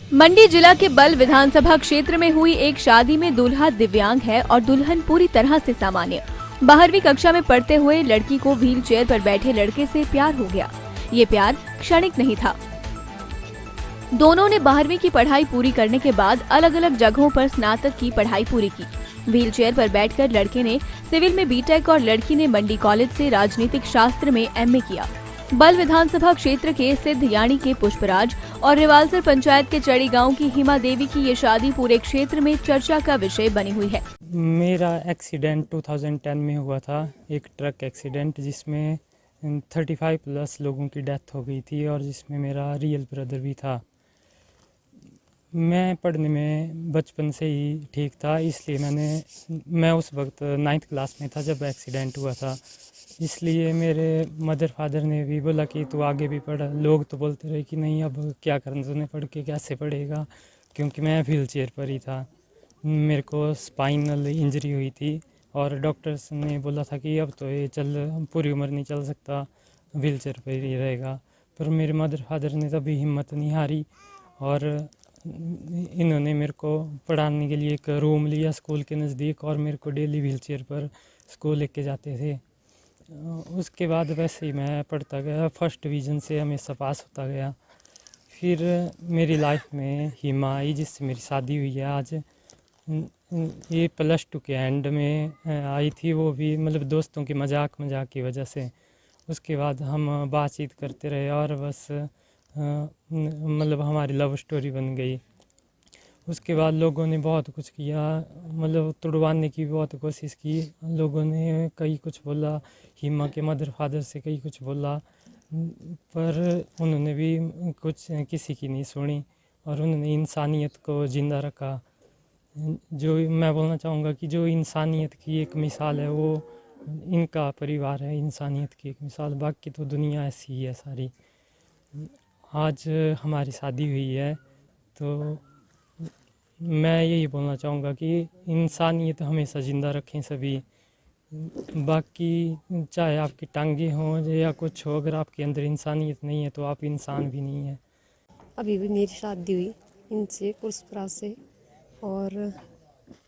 मंडी जिला के बल विधानसभा क्षेत्र में हुई एक शादी में दूल्हा दिव्यांग है और दुल्हन पूरी तरह से सामान्य। 12वीं कक्षा में पढ़ते हुए लड़की को व्हील चेयर पर बैठे लड़के से प्यार हो गया। ये प्यार क्षणिक नहीं था। दोनों ने 12वीं की पढ़ाई पूरी करने के बाद अलग अलग जगहों पर स्नातक की पढ़ाई पूरी की। व्हील चेयर पर बैठकर लड़के ने सिविल में बीटेक और लड़की ने मंडी कॉलेज से राजनीतिक शास्त्र में एमए किया। बल विधानसभा क्षेत्र के सिद्धयाणी के पुष्पराज और रिवालसर पंचायत के चड़ी गांव की हिमा देवी की ये शादी पूरे क्षेत्र में चर्चा का विषय बनी हुई है। मेरा एक्सीडेंट 2010 में हुआ था, एक ट्रक एक्सीडेंट जिसमें 35 प्लस लोगों की डेथ हो गई थी और जिसमें मेरा रियल ब्रदर भी था। मैं पढ़ने में बचपन से ही ठीक था, इसलिए मैं उस वक्त 9th क्लास में था जब एक्सीडेंट हुआ था। इसलिए मेरे मदर फादर ने भी बोला कि तू आगे भी पढ़। लोग तो बोलते रहे कि नहीं अब क्या करना, तूने पढ़ के कैसे पढ़ेगा, क्योंकि मैं व्हील चेयर पर ही था। मेरे को स्पाइनल इंजरी हुई थी और डॉक्टर्स ने बोला था कि अब तो ये पूरी उम्र नहीं चल सकता, व्हील चेयर पर ही रहेगा। पर मेरे मदर फादर ने तभी हिम्मत नहीं हारी और इन्होंने मेरे को पढ़ाने के लिए एक रूम लिया स्कूल के नज़दीक और मेरे को डेली व्हील चेयर पर स्कूल लेके जाते थे। उसके बाद वैसे ही मैं पढ़ता गया, फर्स्ट डिवीज़न से हमेशा पास होता गया। फिर मेरी लाइफ में हिमा आई जिससे मेरी शादी हुई है आज। ये +2 के एंड में आई थी, वो भी मतलब दोस्तों के मजाक की वजह से। उसके बाद हम बातचीत करते रहे और बस मतलब हमारी लव स्टोरी बन गई। उसके बाद लोगों ने बहुत कुछ किया, मतलब तुड़वाने की बहुत कोशिश की। लोगों ने कई कुछ बोला, हिमा के मदर फादर से कई कुछ बोला, पर उन्होंने भी कुछ किसी की नहीं सुनी और उन्होंने इंसानियत को ज़िंदा रखा। जो मैं बोलना चाहूँगा कि जो इंसानियत की एक मिसाल है वो इनका परिवार है, इंसानियत की एक मिसाल। बाकी तो दुनिया ऐसी ही है सारी। आज हमारी शादी हुई है तो मैं यही बोलना चाहूँगा कि इंसानियत हमेशा ज़िंदा रखें सभी। बाकी चाहे आपकी टांगे हों या कुछ हो, अगर आपके अंदर इंसानियत नहीं है तो आप इंसान भी नहीं है। अभी भी मेरी शादी हुई इनसे, पुष्पराज से, और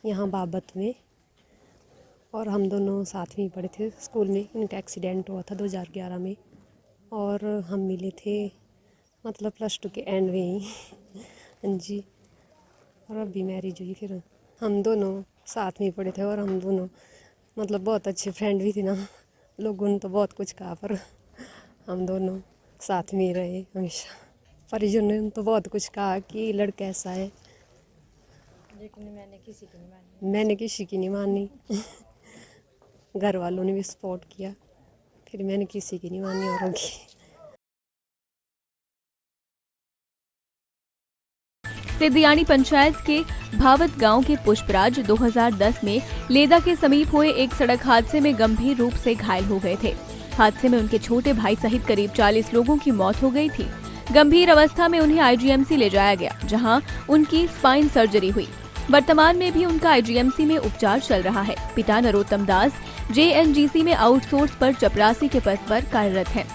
यहाँ बाबत में, और हम दोनों साथ में ही पढ़े थे स्कूल में। इनका एक्सीडेंट हुआ था 2011 में और हम मिले थे मतलब +2 के एंड में ही हाँ जी। और अभी मैरिज हुई। फिर हम दोनों साथ में ही पढ़े थे और हम दोनों मतलब बहुत अच्छे फ्रेंड भी थे ना। लोगों ने तो बहुत कुछ कहा पर हम दोनों साथ में ही रहे हमेशा। परिजनों ने तो बहुत कुछ कहा कि लड़का ऐसा है, लेकिन मैंने किसी की नहीं मानी। घर वालों ने भी सपोर्ट किया, फिर मैंने किसी की नहीं मानी औरों की। सिद्धयाणी पंचायत के भावत गांव के पुष्पराज 2010 में लेदा के समीप हुए एक सड़क हादसे में गंभीर रूप से घायल हो गए थे। हादसे में उनके छोटे भाई सहित करीब 40 लोगों की मौत हो गई थी। गंभीर अवस्था में उन्हें आईजीएमसी ले जाया गया, जहां उनकी स्पाइन सर्जरी हुई। वर्तमान में भी उनका आईजीएमसी में उपचार चल रहा है। पिता नरोत्तम दास जेएनजीसी में आउटसोर्स पर चपरासी के पद पर कार्यरत हैं।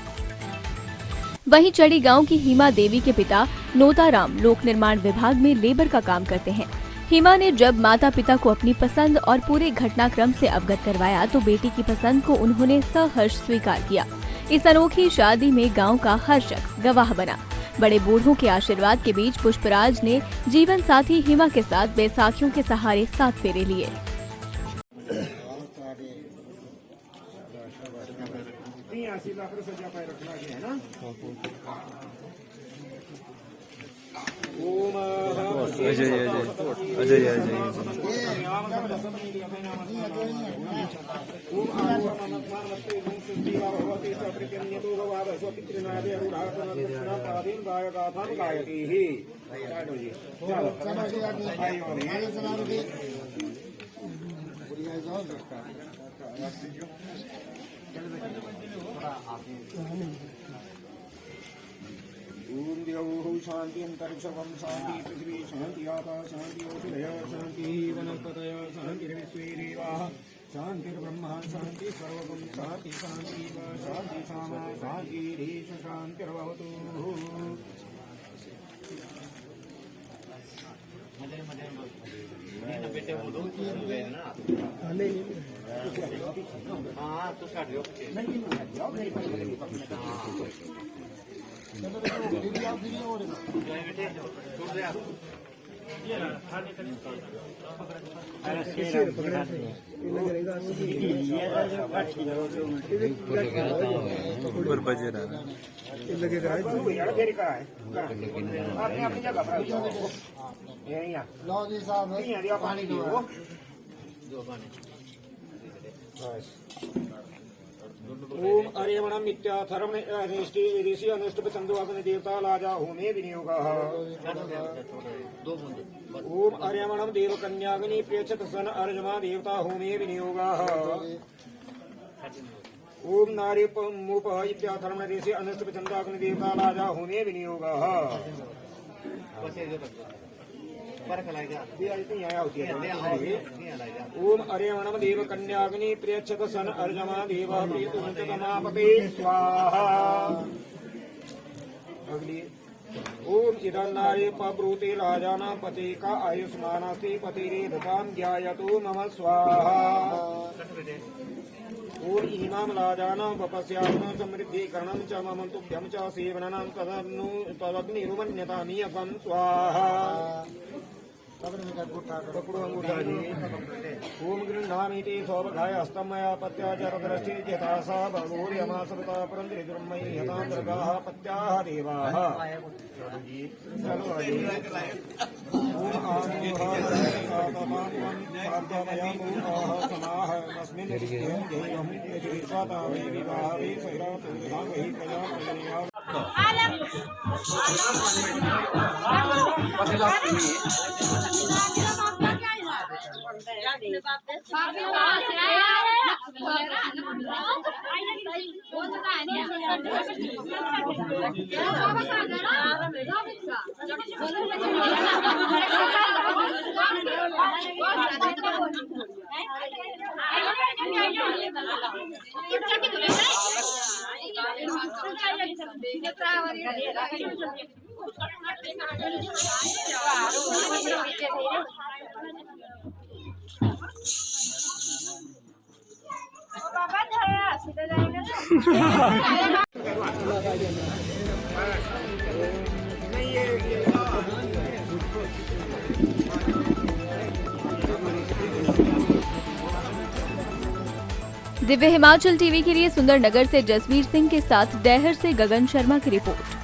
वहीं चड़ी गांव की हिमा देवी के पिता नोताराम लोक निर्माण विभाग में लेबर का काम करते हैं। हिमा ने जब माता पिता को अपनी पसंद और पूरे घटनाक्रम से अवगत करवाया तो बेटी की पसंद को उन्होंने सहर्ष स्वीकार किया। इस अनोखी शादी में गांव का हर शख्स गवाह बना। बड़े बूढ़ों के आशीर्वाद के बीच पुष्पराज ने जीवन साथी हिमा के साथ बैसाखियों के सहारे 7 फेरे लिए। ओम देवो शांति अंतरिक्षं शांति पृथ्वी शांति आकाश शांति ओषधय शांति वनस्पतय शांतिर्विश्वेदेवाः शांतिर्ब्रह्मा शांति सर्वगुण शांति शांति शांति सामा शांतिरेष शांतिर्भवतु। ऊपर बजे रहा यार फिर का है अपनी अपनी जगह पर यही आ लो जी साहब नहीं दिया पानी दो ओम अरेवण मिथ्याथर्म ऋषि अनुष्ट पसंदो अग्नि देवता लाजा होमे विनियोगः ओम अरेवणम देव कन्याग्नि प्रेक्षत सन अर्जमा देवता होमे विनियोगः ओम नारी मुप इत्याथर्म ऋषि अनुष्ट पसंदो अग्नि देवता लाजा होमे विनियोगः ओम अरेवणम देव कन्याग्नि प्रेक्षत सन अर्जमा देव प्रीतुमापते स्वाहा अगली ओम इदं नारे पब्रूते राजाना पते का आयुष्मानास्ति पतिरे धताम ज्ञायतो मम स्वाहा ओम इमाम राजानां वपस्यात्म समृद्धीकरणं च मम तुभ्यं च सेवनं तदग्निरुमन्यतामि अहं स्वाहा ओम गृह्णामीति सौभगाय हस्तं मया पत्या जरदृष्टि यथा सा भगोर्यमासवता परन्त्रिदुर्मयि हतान्तर्गाः पत्याः देवाः ओम आमोहामयामोहाः समाः अस्मिन् देवं स्वातावे विवाहे सैरावहि प्रजा दिव्य हिमाचल टीवी के लिए सुंदरनगर से जसवीर सिंह के साथ डैहर से गगन शर्मा की रिपोर्ट।